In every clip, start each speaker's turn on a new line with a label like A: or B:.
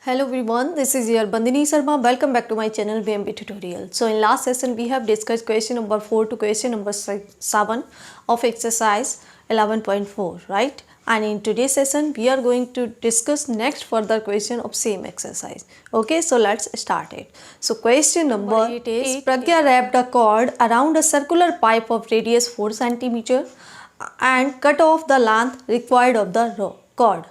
A: Hello everyone, this is your Bandini Sharma. Welcome back to my channel BMB Tutorial. So in last session we have discussed question number 4 to question number 7 of exercise 11.4, right? And in today's session we are going to discuss next further question of same exercise. Okay, so let's start it. So question number 8 is Pragya wrapped a cord around a circular pipe of radius 4 cm and cut off the length required of the cord.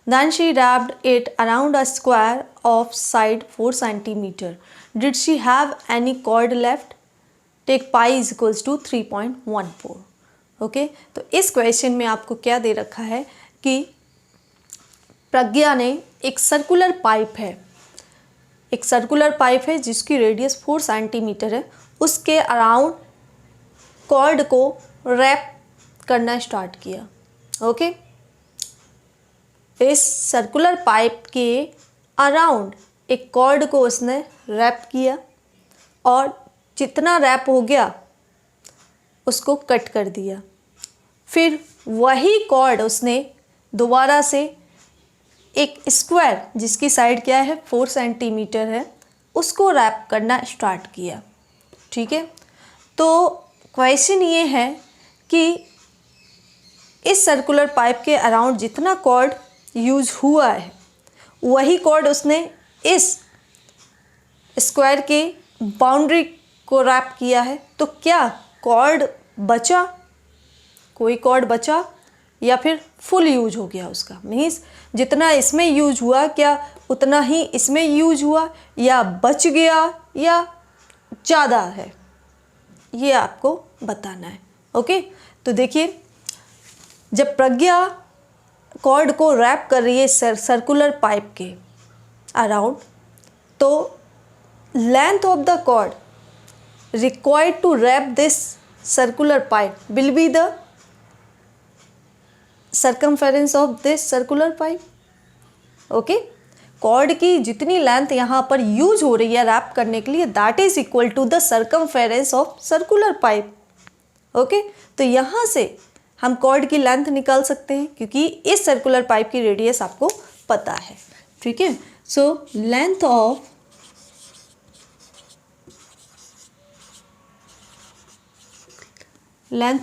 A: Then she wrapped it around a square of side 4 cm. Did she have any cord left? Take pi is equals to 3.14. Okay, तो इस question में आपको क्या दे रखा है कि प्रज्ञा ने एक सर्कुलर पाइप है जिसकी रेडियस 4 सेंटीमीटर है, उसके अराउंड कॉर्ड को रैप करना स्टार्ट किया. ओके, इस सर्कुलर पाइप के अराउंड एक कॉर्ड को उसने रैप किया और जितना रैप हो गया उसको कट कर दिया. फिर वही कॉर्ड उसने दोबारा से एक स्क्वायर जिसकी साइड क्या है 4 सेंटीमीटर है उसको रैप करना स्टार्ट किया. ठीक है, तो क्वेश्चन ये है कि इस सर्कुलर पाइप के अराउंड जितना कॉर्ड यूज हुआ है वही कॉर्ड उसने इस स्क्वायर के बाउंड्री को रैप किया है. तो क्या कॉर्ड बचा, कोई कॉर्ड बचा या फिर फुल यूज हो गया उसका? मीन्स जितना इसमें यूज हुआ क्या उतना ही इसमें यूज हुआ या बच गया या ज़्यादा है, ये आपको बताना है. ओके, तो देखिए जब प्रज्ञा कॉर्ड को रैप कर रही है सर्कुलर पाइप के अराउंड, तो length of the cord required to wrap this circular pipe will be the circumference of this circular pipe. Okay, cord की जितनी लेंथ यहाँ पर यूज हो रही है रैप करने के लिए that is equal to the circumference of circular pipe. Okay, तो यहाँ से हम कॉर्ड की लेंथ निकाल सकते हैं क्योंकि इस सर्कुलर पाइप की रेडियस आपको पता है. ठीक है, so length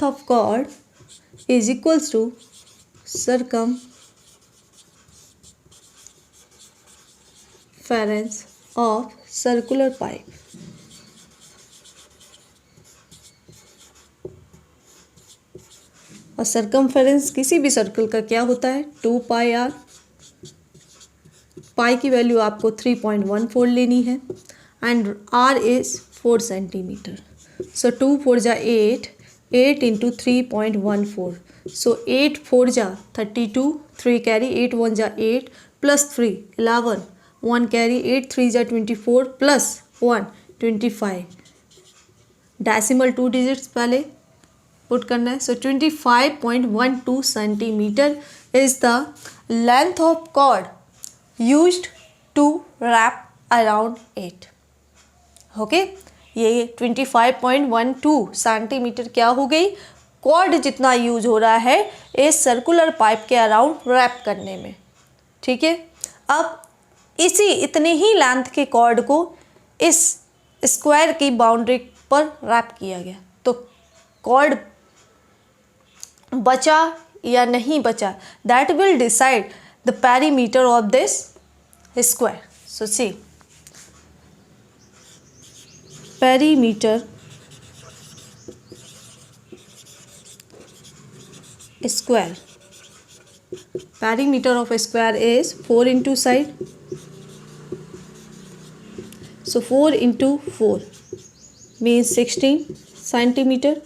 A: of cord is equals to circumference of circular pipe. और सर्कमफेरेंस किसी भी सर्कल का क्या होता है 2 पाई आर. पाई की वैल्यू आपको 3.14 लेनी है and are is 4 centimetre. So 2 4 जा 8 इंटू 3.14. सो 8 4 जा 32, 3 कैरी 8 1 जा 8 प्लस 3 11, 1 कैरी 8 3 जा 24 प्लस 1 25. डेसिमल 2 डिजिट्स पहले पुट करना है. So 25.12 centimetre is the length of cord used to wrap around it. Okay, ये 25.12 सेंटीमीटर क्या हो गई, कॉर्ड जितना यूज हो रहा है इस सर्कुलर पाइप के अराउंड रैप करने में. ठीक है, अब इतने ही लेंथ के कॉर्ड को इस स्क्वायर की बाउंड्री पर रैप किया गया. तो कॉर्ड बचा या नहीं बचा that will decide the perimeter of this square. So see perimeter square, perimeter of square is 4 into side. So 4 into 4 means 16 centimetre.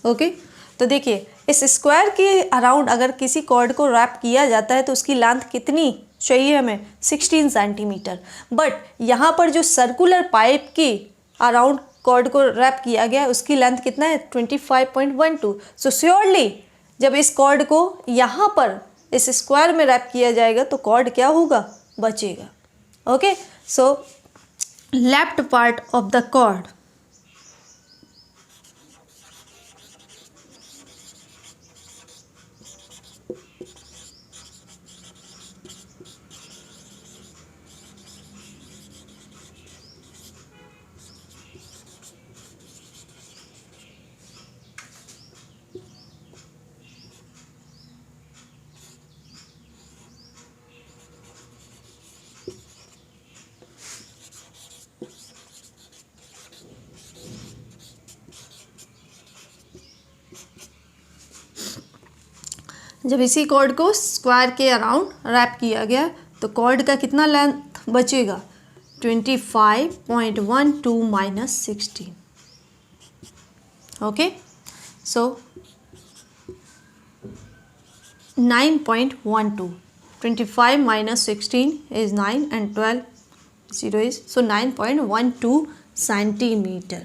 A: Okay, तो देखिए इस स्क्वायर के अराउंड अगर किसी कॉर्ड को रैप किया जाता है तो उसकी लेंथ कितनी चाहिए हमें 16 सेंटीमीटर. बट यहाँ पर जो सर्कुलर पाइप की अराउंड कॉर्ड को रैप किया गया है उसकी लेंथ कितना है 25.12. सो श्योरली जब इस कॉर्ड को यहाँ पर इस स्क्वायर में रैप किया जाएगा तो कॉर्ड क्या होगा, बचेगा. Okay, so left part of the cord जब इसी कॉर्ड को स्क्वायर के अराउंड रैप किया गया तो कॉर्ड का कितना लेंथ बचेगा, 25.12 minus 16. Okay, so 9.12. 25 minus 16 is 9 and 12 0 is, so 9.12 centimeter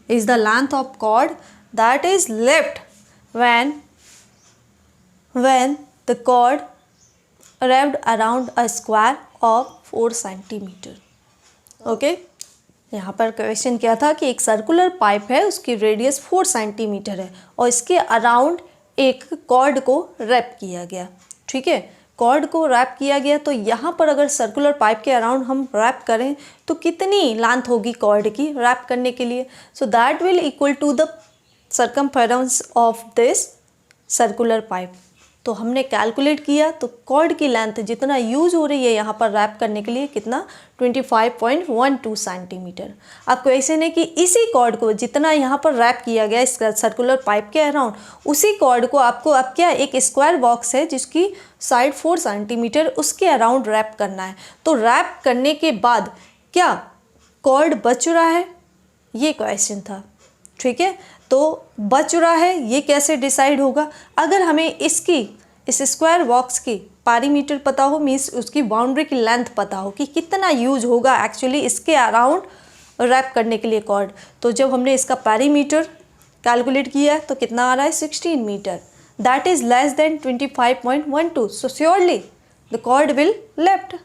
A: is the length of cord that is left when the cord wrapped around a square of 4 centimeter. Okay, यहाँ पर question क्या था कि एक सर्कुलर पाइप है, उसकी radius 4 centimetre है और इसके अराउंड एक कॉर्ड को रैप किया गया. ठीक है, कॉर्ड को रैप किया गया तो यहाँ पर अगर सर्कुलर पाइप के अराउंड हम रैप करें तो कितनी लेंथ होगी कॉर्ड की रैप करने के लिए. So that will equal to the circumference of this circular pipe. तो हमने कैलकुलेट किया तो कॉर्ड की लेंथ जितना यूज़ हो रही है यहाँ पर रैप करने के लिए कितना, 25.12 सेंटीमीटर. अब क्वेश्चन है कि इसी कॉर्ड को जितना यहाँ पर रैप किया गया इस सर्कुलर पाइप के अराउंड, उसी कॉर्ड को आपको अब क्या एक स्क्वायर बॉक्स है जिसकी साइड 4 सेंटीमीटर, उसके अराउंड रैप करना है. तो रैप करने के बाद क्या कॉर्ड बच रहा है, ये क्वेश्चन था. ठीक है, तो बच रहा है ये कैसे डिसाइड होगा, अगर हमें इसकी इस स्क्वायर बॉक्स की पैरीमीटर पता हो, मीन्स उसकी बाउंड्री की लेंथ पता हो कि कितना यूज होगा एक्चुअली इसके अराउंड रैप करने के लिए कॉर्ड. तो जब हमने इसका पैरीमीटर कैलकुलेट किया तो कितना आ रहा है, 16 metre. That is less than 25.12. So surely the cord will left.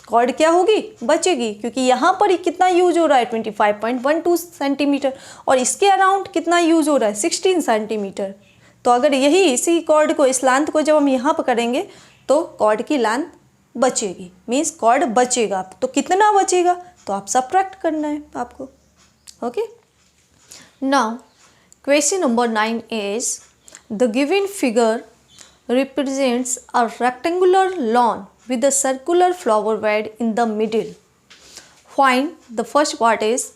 A: Cord क्या होगी, बचेगी, क्योंकि यहाँ पर ही कितना यूज हो रहा है 25.12 सेंटीमीटर और इसके अराउंड कितना यूज हो रहा है 16 सेंटीमीटर. तो अगर यही इसी कॉर्ड को, इस लेंथ को जब हम यहाँ पर करेंगे तो कॉर्ड की लेंथ बचेगी, मीन्स कॉर्ड बचेगा. तो कितना बचेगा तो आप सबट्रैक्ट करना है आपको. Okay, now question number 9 is the given figure represents a rectangular lawn with a circular flower bed in the middle. Find the first part is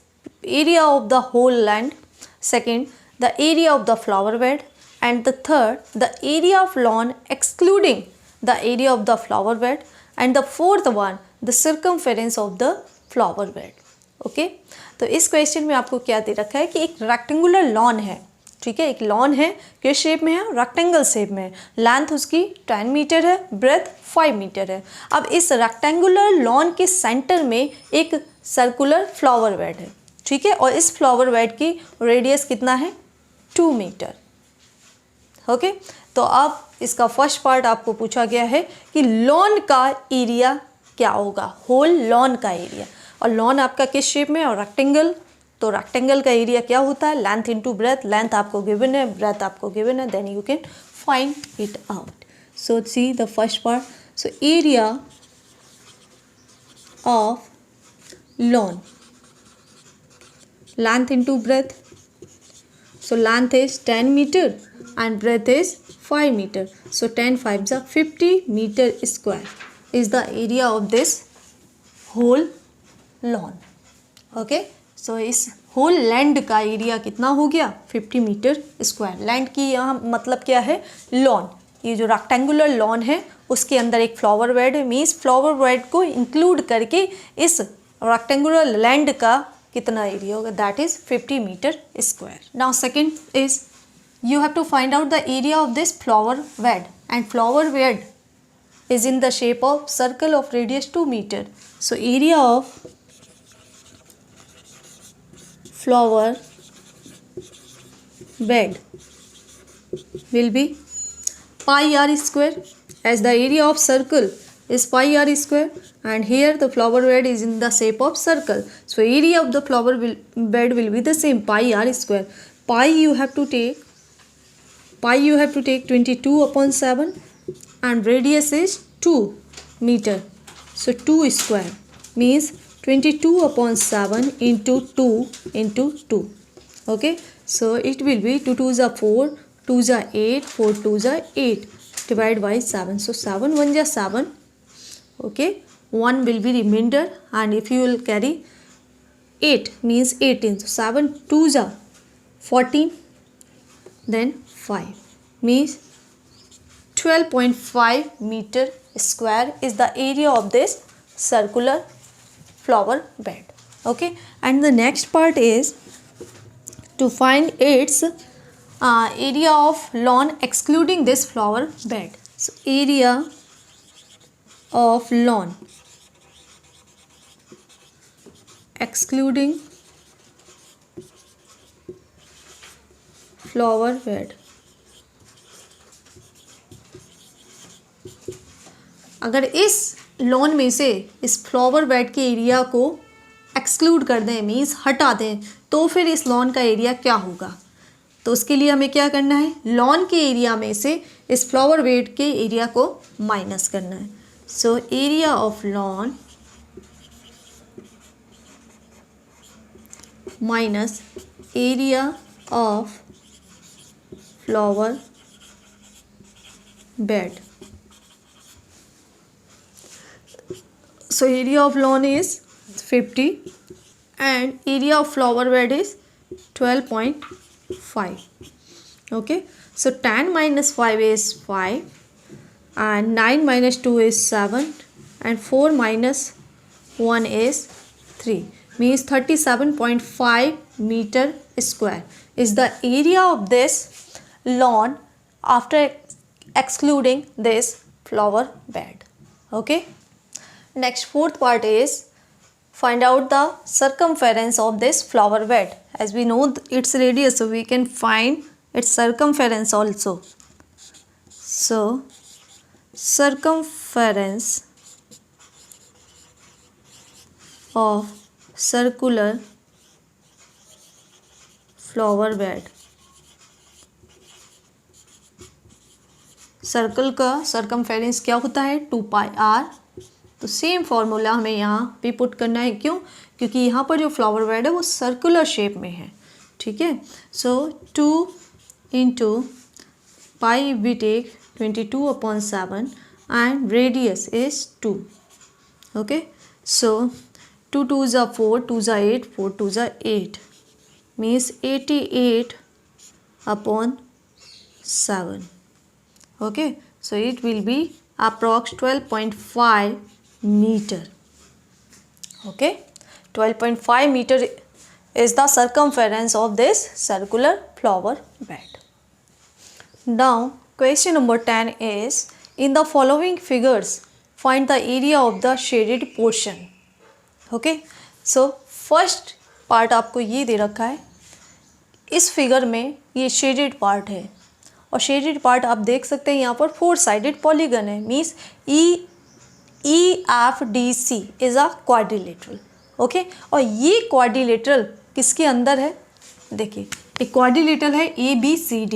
A: area of the whole land, second the area of the flower bed, and the third the area of lawn excluding the area of the flower bed, and the fourth one the circumference of the flower bed. Okay, तो इस question में आपको क्या दे रखा है कि एक rectangular lawn है. ठीक है, एक लॉन है, किस शेप में है, रेक्टेंगल शेप में. लेंथ उसकी 10 मीटर है, ब्रेथ 5 मीटर है. अब इस रेक्टेंगुलर लॉन के सेंटर में एक सर्कुलर फ्लावर बेड है. ठीक है, और इस फ्लावर बेड की रेडियस कितना है, 2 मीटर. ओके, तो अब इसका फर्स्ट पार्ट आपको पूछा गया है कि लॉन का एरिया क्या होगा, होल लॉन का एरिया. और लॉन आपका किस शेप में, और रेक्टेंगल. तो रेक्टेंगल का एरिया क्या होता है, लेंथ इनटू ब्रेथ. लेंथ आपको गिवन है, ब्रेथ आपको गिवन है, then you can find it out. So see the first part. So area of lawn, length into breadth. So length is 10 metre and breadth is 5 meter. So 10 5s are 50 meter square is the area of this whole lawn. Okay, so इस whole land का area कितना हो गया, 50 metre square. Land की यहाँ मतलब क्या है, लॉन. ये जो रेक्टेंगुलर लॉन है उसके अंदर एक फ्लावर बेड है, मीन्स फ्लावर बेड को इंक्लूड करके इस रेक्टेंगुलर लैंड का कितना एरिया होगा, that is 50 metre square. Now second is you have to find out the area of this flower bed, and flower bed is in the shape of circle of radius 2 meter. So area of flower bed will be pi r square, as the area of circle is pi r square, and here the flower bed is in the shape of circle. So area of the flower bed will be the same, pi r square. Pi you have to take 22 upon 7 and radius is 2 meter. So 2 square means 22 upon 7 into 2 into 2. Okay, so it will be 2 2s are 4, 2s are 8, 4 2s are 8, divided by 7. So 7 1s are 7. Okay, 1 will be remainder, and if you will carry 8 means 18. So 7 2s are 14, then 5 means 12.5 meter square is the area of this circular flower bed. Okay, and the next part is to find its area of lawn excluding this flower bed. So area of lawn excluding flower bed. अगर इस lawn में से इस flower bed के area को exclude कर दें, means हटा दें, तो फिर इस लॉन का एरिया क्या होगा? तो उसके लिए हमें क्या करना है? लॉन के एरिया में से इस फ्लावर बेड के एरिया को माइनस करना है. सो area of lawn minus area of flower bed. So area of lawn is 50 and area of flower bed is 12.5. Okay, so 10 minus 5 is 5 and 9 minus 2 is 7 and 4 minus 1 is 3, means 37.5 meter square is the area of this lawn after excluding this flower bed. Okay. Next, fourth part is find out the circumference of this flower bed. As we know its radius, so we can find its circumference also. So circumference of circular flower bed. Circle का circumference क्या होता है? 2 pi r. तो same formula हमें यहाँ पे put करना है. क्यों? क्योंकि यहाँ पर जो फ्लावर बेड है वो सर्कुलर शेप में है. ठीक है. So 2 into pi we take 22/7 and radius is 2. Okay. So 2 2 ज़ा 4, 2 ज़ा 8, 4 2 ज़ा 8 means 88/7. Okay. So it will be approx 12.5 meter. Okay, 12.5 meter is the circumference of this circular flower bed. Now question number 10 is in the following figures find the area of the shaded portion. Okay, so first part आपको ये दे रखा है. इस figure में ये shaded part है और shaded part आप देख सकते हैं यहाँ पर 4 साइडेड पॉलीगन है. Means EFDC is a quadrilateral. Okay, और ये क्वाड्रिलेटरल किसके अंदर है? देखिए एक क्वाड्रिलेटरल है ABCD.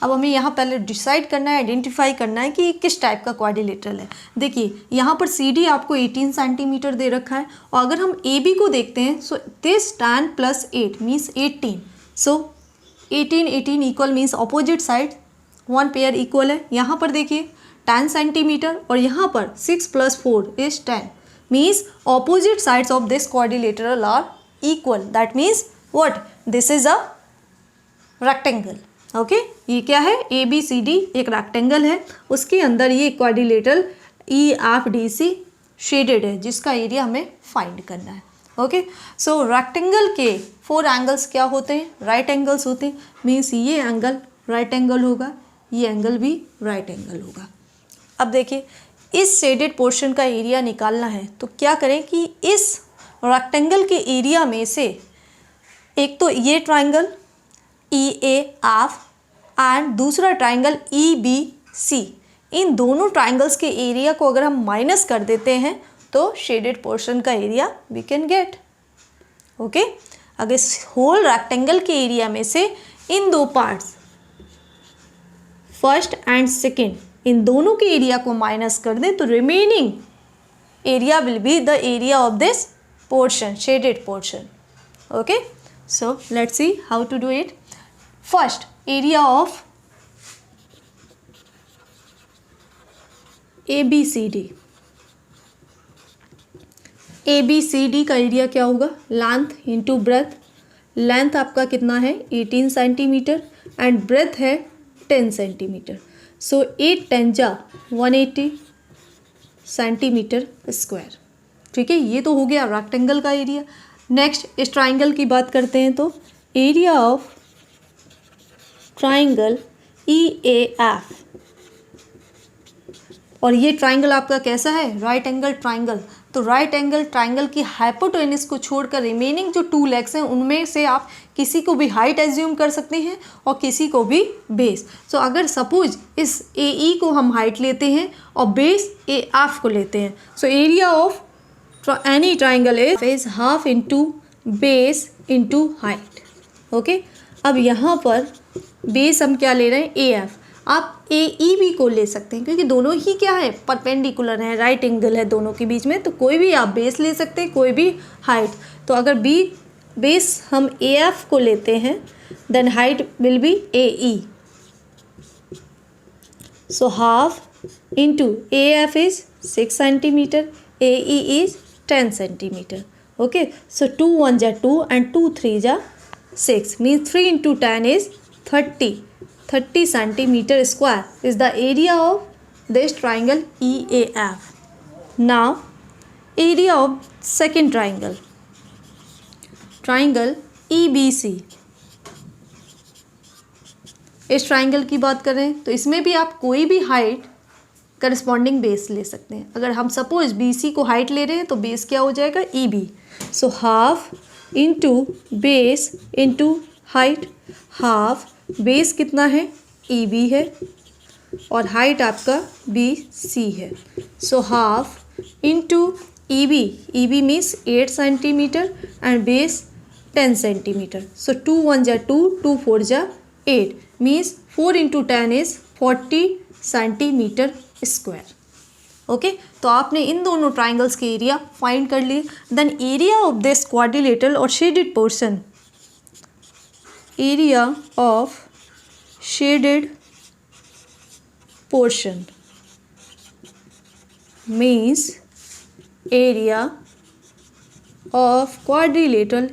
A: अब हमें यहाँ पहले डिसाइड करना है, आइडेंटिफाई करना है कि किस टाइप का क्वाड्रिलेटरल है. देखिए यहाँ पर CD आपको 18 सेंटीमीटर दे रखा है और अगर हम AB को देखते हैं so this 10 + 8 means 18. So 18 equal means opposite side 1 pair equal है. यहाँ पर देखिए 10 सेंटीमीटर और यहाँ पर 6 + 4 is 10 means opposite sides of this quadrilateral are equal. That means what? This is a rectangle. Okay, ये क्या है? ABCD एक रेक्टेंगल है, उसके अंदर ये क्वाड्रिलेटरल EFDC शेडेड है जिसका एरिया हमें फाइंड करना है. ओके, सो रेक्टेंगल के 4 एंगल्स क्या होते हैं? राइट एंगल्स होते हैं. मीन्स ये एंगल राइट एंगल होगा, ये एंगल भी राइट एंगल होगा. अब देखिए इस शेडेड पोर्शन का एरिया निकालना है तो क्या करें कि इस रेक्टेंगल के एरिया में से एक तो ये ट्राइंगल EAF एंड दूसरा ट्राइंगल EBC, इन दोनों ट्राइंगल्स के एरिया को अगर हम माइनस कर देते हैं तो शेडेड पोर्शन का area we can get. Okay, अगर इस होल रेक्टेंगल के एरिया में से इन दो पार्ट्स फर्स्ट एंड सेकेंड इन दोनों के एरिया को माइनस कर दें तो remaining area will be the area of this portion, shaded portion. Okay, so let's see how to do it. First area of ABCD. ABCD का एरिया क्या होगा? Length into breadth. लेंथ आपका कितना है? 18 सेंटीमीटर एंड ब्रेथ है 10 centimetre. सो 8 10 जा 180 centimetre square. ठीक है, ये तो हो गया रेक्टेंगल का एरिया। नेक्स्ट इस ट्राइंगल की बात करते हैं तो एरिया ऑफ ट्राइंगल EAF, और ये ट्राइंगल आपका कैसा है, राइट एंगल ट्राइंगल। तो राइट एंगल ट्राइंगल की हाइपोटेनस को छोड़कर रिमेनिंग जो 2 लेग्स हैं उनमें से आप किसी को भी हाइट एज्यूम कर सकते हैं और किसी को भी बेस। सो अगर सपोज इस AE को हम हाइट लेते हैं और बेस AF को लेते हैं, सो area of any triangle is half into base into height. Okay, अब यहाँ पर बेस हम क्या ले रहे हैं, AF। आप AE को ले सकते हैं क्योंकि दोनों ही क्या है, परपेंडिकुलर हैं, राइट एंगल है दोनों के बीच में, तो कोई भी आप बेस ले सकते हैं, कोई भी हाइट। तो अगर बेस हम AF को लेते हैं then height will be AE। So half into AF is 6 centimetre, AE is 10 centimetre. Okay, so 2 1 जा 2 and 2 3 जा 6 means 3 into 10 is 30 centimeter square is the area of this triangle EAF. Now area of second triangle EBC। इस triangle की बात करें तो इसमें भी आप कोई भी हाइट करस्पॉन्डिंग बेस ले सकते हैं। अगर हम सपोज BC को हाइट ले रहे हैं तो बेस क्या हो जाएगा, EB। So half into base into height. Half base कितना है, EB है, और हाइट आपका BC है। So half into EB means 8 centimetre and base 10 centimetre. So 2 1 जा 2 2 4 जा 8 means 4 into 10 is 40 centimetre square. Okay, तो आपने इन दोनों ट्राइंगल्स के एरिया फाइंड कर लिए। Then area of this quadrilateral और shaded portion, area of shaded portion means area of quadrilateral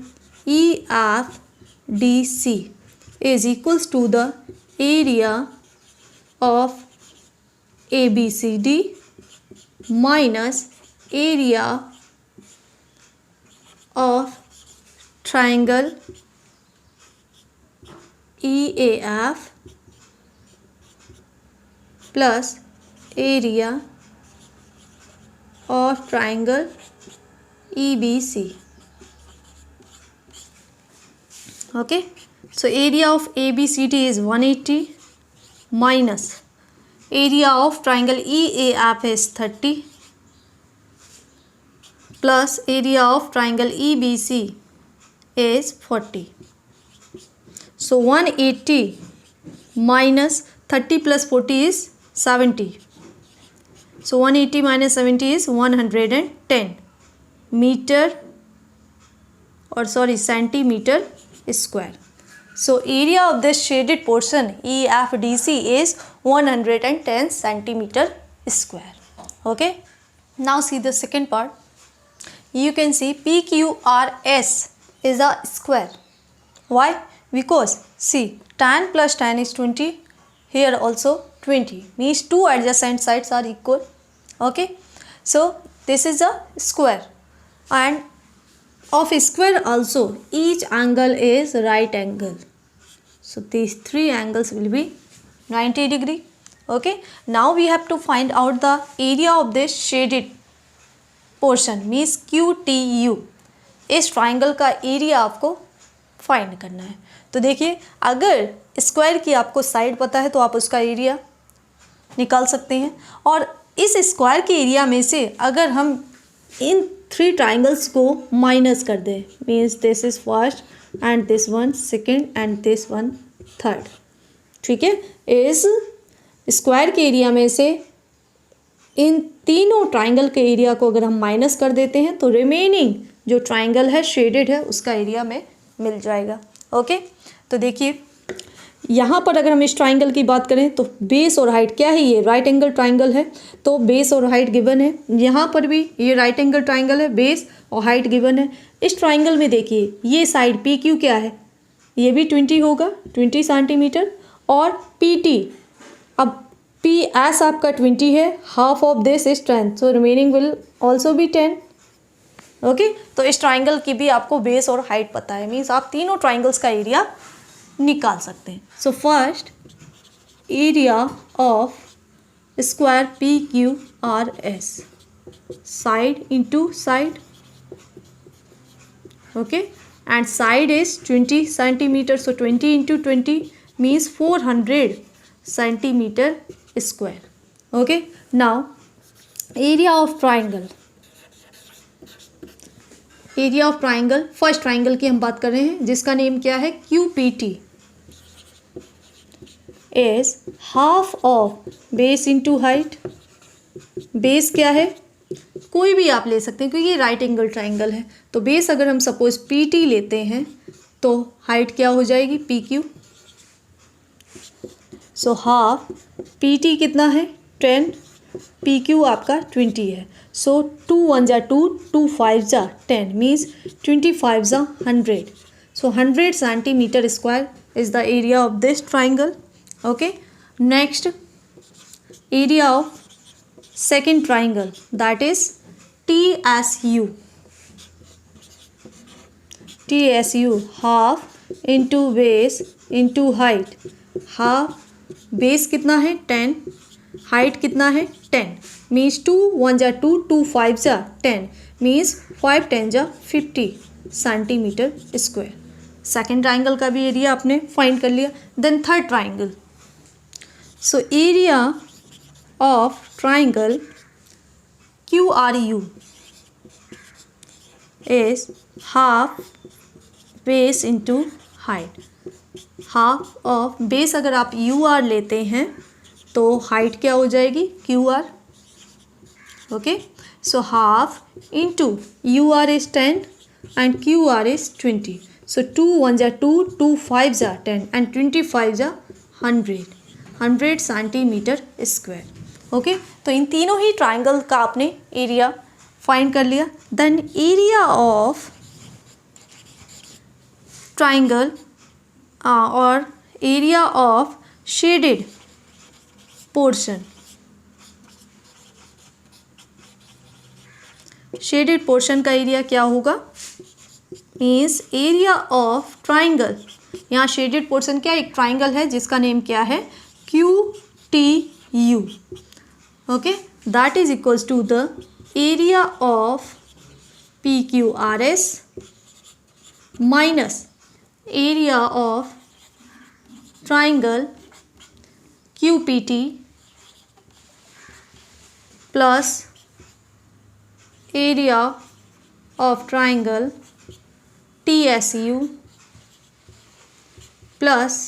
A: EFDC is equals to the area of ABCD minus area of triangle EAF plus area of triangle EBC. Okay, so area of ABCD is 180 minus area of triangle EAF is 30 plus area of triangle EBC is 40. So 180 minus 30 plus 40 is 70. So 180 minus 70 is 110 meter or centimeter square. So area of this shaded portion EFDC is 110 centimeter square. Okay, now see the second part. You can see PQRS is a square. Why? Because see tan plus tan is 20, here also 20 means two adjacent sides are equal. Okay, so this is a square, and of square also each angle is right angle. So these three angles will be 90 degree. Okay, now we have to find out the area of this shaded portion means QTU. इस triangle का area आपको find करना है। तो देखिए, अगर square की आपको साइड पता है तो आप उसका एरिया निकाल सकते हैं, और इस स्क्वायर के एरिया में से अगर हम इन 3 ट्राइंगल्स को माइनस कर दें means this is first and this one second and this one third, ठीक है, इस स्क्वायर के एरिया में से इन तीनों ट्राइंगल के एरिया को अगर हम माइनस कर देते हैं तो रिमेनिंग जो ट्राइंगल है शेडेड है उसका एरिया में मिल जाएगा। ओके, तो देखिए यहाँ पर अगर हम इस ट्राइंगल की बात करें तो बेस और हाइट क्या है, ये राइट एंगल ट्राइंगल है, तो बेस और हाइट गिवन है। यहाँ पर भी ये राइट एंगल ट्राइंगल है, बेस और हाइट गिवन है। इस ट्राइंगल में देखिए ये साइड PQ क्या है, ये भी 20 होगा, 20 सेंटीमीटर, और PT अब पी एस आपका 20 है, half of this is 10, so remaining will also be 10। Okay, तो इस ट्राइंगल की भी आपको बेस और हाइट पता है, मीन्स आप तीनों ट्राइंगल्स का एरिया निकाल सकते हैं। सो first area of square P Q R S, side into side, okay, and side is 20 centimetre, so 20 into 20 means 400 centimetre square. Okay, now area of triangle, area of triangle, first triangle की हम बात कर रहे हैं जिसका name क्या है Q P T, is half of base into height. Base क्या है, कोई भी आप ले सकते हैं क्योंकि ये राइट एंगल ट्राइंगल है, तो बेस अगर हम सपोज पी टी लेते हैं तो हाइट क्या हो जाएगी P Q. So half P T कितना है 10, पी क्यू आपका 20 है, सो 2 1 जा 2, 2 5 जा 10 मीन्स 25 जा 100, सो 100 centimetre square is the area of this triangle. Okay, next area of second triangle, that is TSU, TSU half into base into height, half base कितना है 10, height कितना है 10, means 2 1 जा 2, 2 5 जा 10 means 5 10 जा 50 सेंटीमीटर स्क्वायर। सेकेंड ट्राइंगल का भी area आपने फाइंड कर लिया। Then third triangle, so area of triangle QRU is half base into height, half of base अगर आप UR लेते हैं तो height क्या हो जाएगी QR। Okay, so half into UR is 10 and QR is 20, so 2 1 जा 2, 2 5 जा 10 and 25 जा 100 सेंटीमीटर स्क्वायर। ओके, तो इन तीनों ही ट्राइंगल का आपने एरिया फाइंड कर लिया। देन एरिया ऑफ ट्राइंगल और area of shaded portion, shaded portion का एरिया क्या होगा मीन्स एरिया ऑफ ट्राइंगल, यहाँ शेडेड पोर्शन क्या एक ट्राइंगल है जिसका नेम क्या है QTU। okay, that is equals to the area of PQRS minus area of triangle QPT plus area of triangle TSU plus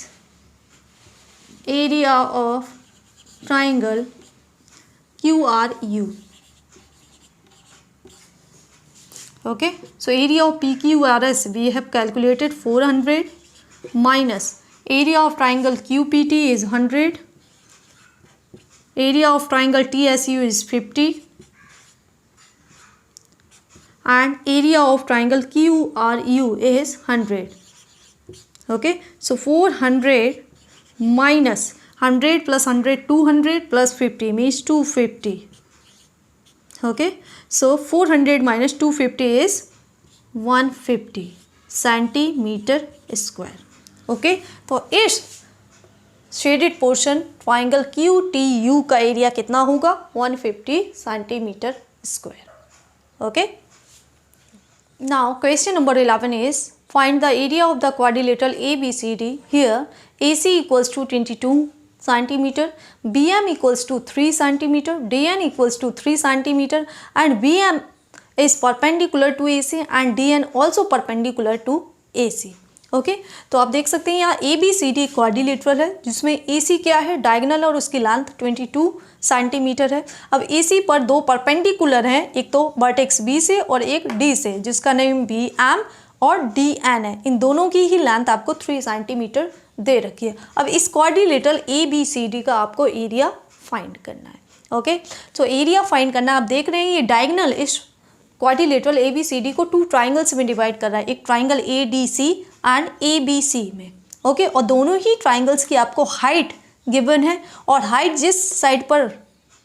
A: area of triangle QRU। okay, so area of PQRS we have calculated 400 minus area of triangle QPT is 100, area of triangle TSU is 50 and area of triangle QRU is 100. okay, so 400 minus 100 plus 100 200 plus 50 means 250. okay, so 400 minus 250 is 150 centimetre square. Okay, तो इस shaded portion triangle QTU का area कितना होगा 150 centimetre square. Okay, now question number 11 is find the area of the quadrilateral ABCD। Here AC equals to 22 centimeter, BM equals to 3 centimeter, DN equals to 3 centimeter and BM is perpendicular to AC and DN also perpendicular to AC। Okay, तो आप देख सकते हैं यहाँ ABCD quadrilateral है जिसमें AC क्या है डायगोनल और उसकी लेंथ 22 सेंटीमीटर है। अब AC पर दो परपेंडिकुलर हैं, एक तो वर्टेक्स B से और एक D से जिसका नेम BM और DN है। इन दोनों की ही लेंथ आपको 3 सेंटीमीटर दे रखी है। अब इस क्वाड्रिलेटरल ABCD का आपको एरिया फाइंड करना है। ओके, तो एरिया फाइंड करना है। आप देख रहे हैं ये डायगोनल इस क्वाड्रिलेटरल ABCD को 2 ट्राइंगल्स में डिवाइड कर रहा है, एक ट्राइंगल ADC एंड ABC में। ओके, और दोनों ही ट्राइंगल्स की आपको हाइट गिवन है और हाइट जिस साइड पर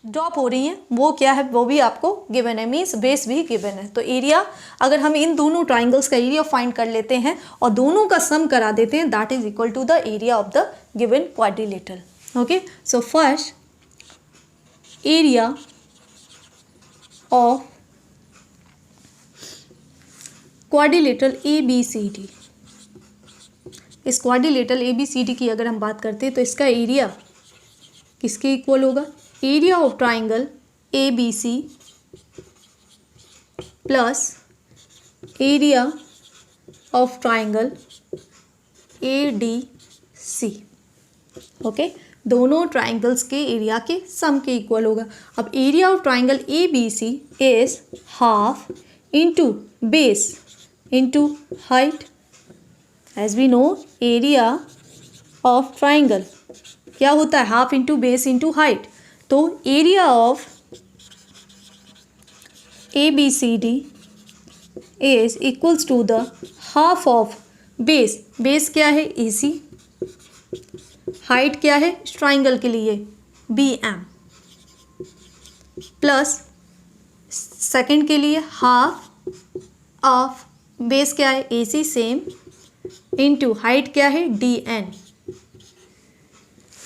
A: ड्रॉप हो रही है वो क्या है, वो भी आपको गिवन है, मीन्स बेस भी गिवन है। तो एरिया, अगर हम इन दोनों ट्राइंगल्स का एरिया फाइंड कर लेते हैं और दोनों का सम करा देते हैं, that is equal to the area of the given quadrilateral. Okay, so first area of quadrilateral ABCD, इस क्वाड्रिलेटरल ABCD की अगर हम बात करते हैं तो इसका एरिया किसके इक्वल होगा, area of triangle ABC plus area of triangle ADC। Okay, दोनों ट्राइंगल्स के एरिया के सम के इक्वल होगा। अब area of triangle ABC is half into base into height. As we know area of triangle क्या होता है, half into base into height. तो area of ABCD is equals to the half of base, base क्या है AC, height क्या है triangle के लिए BM, प्लस सेकंड के लिए हाफ ऑफ बेस क्या है AC सेम, इंटू हाइट क्या है DN।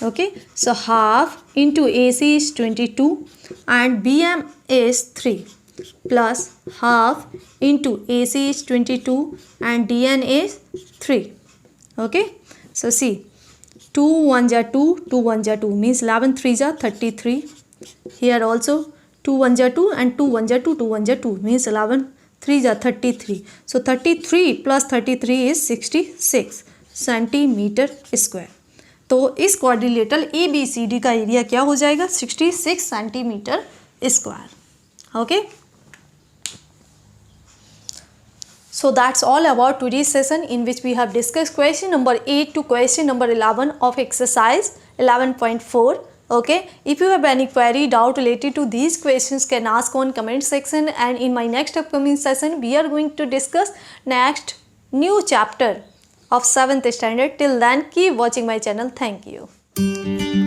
A: Okay, so half into AC is 22 and BM is 3 plus half into AC is 22 and DN is 3. Okay, so see 2 1 ja 2, 2 1 ja 2 means 11 3 ja 33. Here also 2 1 ja 2 and 2 1 ja 2, 2 1 ja 2 means 11 3 ja 33. So 33 plus 33 is 66 centimetre square. तो इस quadrilateral ABCD का area क्या हो जाएगा, 66 centimetre square. Okay, so that's all about today's session in which we have discussed question number 8 to question number 11 of exercise 11.4. Okay, if you have any query, doubt related to these questions, can ask on comment section, and in my next upcoming session we are going to discuss next new chapter of 7th standard. Till then, keep watching my channel. Thank you.